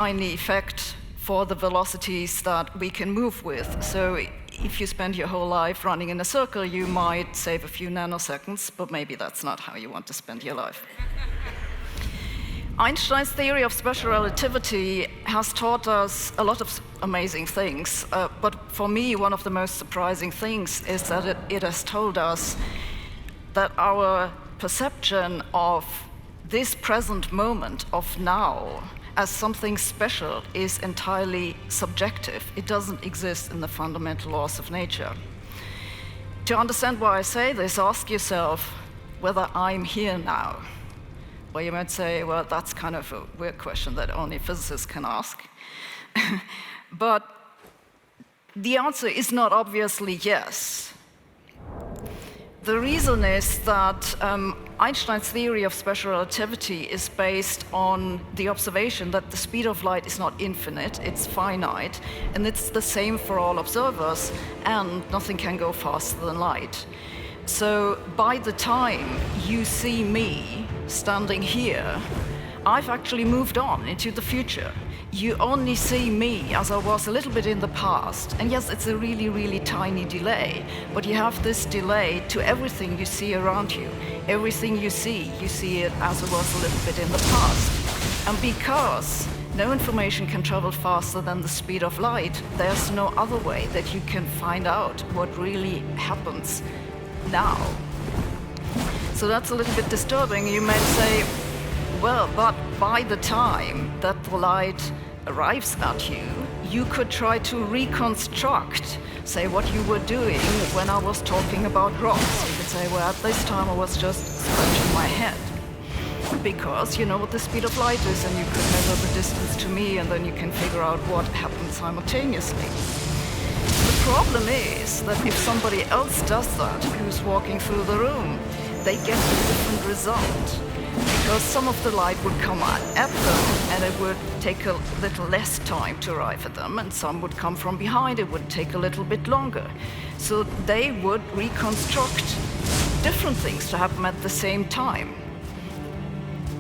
tiny effect for the velocities that we can move with. So if you spend your whole life running in a circle, you might save a few nanoseconds, but maybe that's not how you want to spend your life. Einstein's theory of special relativity has taught us a lot of amazing things, but for me, one of the most surprising things is that it has told us that our perception of this present moment of now as something special is entirely subjective. It doesn't exist in the fundamental laws of nature. To understand why I say this, ask yourself whether I'm here now. Well, you might say, well, that's kind of a weird question that only physicists can ask. But the answer is not obviously yes. The reason is that Einstein's theory of special relativity is based on the observation that the speed of light is not infinite, it's finite, and it's the same for all observers, and nothing can go faster than light. So by the time you see me standing here, I've actually moved on into the future. You only see me as I was a little bit in the past. And yes, it's a really, really tiny delay, but you have this delay to everything you see around you. Everything you see it as it was a little bit in the past. And because no information can travel faster than the speed of light, there's no other way that you can find out what really happens now. So that's a little bit disturbing. You might say, well, but by the time that the light arrives at you, you could try to reconstruct, say, what you were doing when I was talking about rocks. You could say, well, at this time I was just scratching my head. Because you know what the speed of light is, and you could measure the distance to me, and then you can figure out what happened simultaneously. The problem is that if somebody else does that, who's walking through the room, they get a different result. Because some of the light would come at them, and it would take a little less time to arrive at them, and some would come from behind, it would take a little bit longer. So they would reconstruct different things to happen at the same time.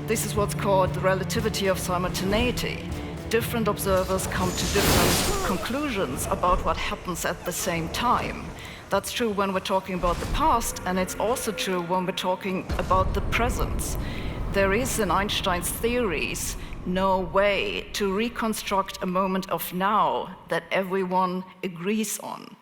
This is what's called the relativity of simultaneity. Different observers come to different conclusions about what happens at the same time. That's true when we're talking about the past, and it's also true when we're talking about the present. There is, in Einstein's theories, no way to reconstruct a moment of now that everyone agrees on.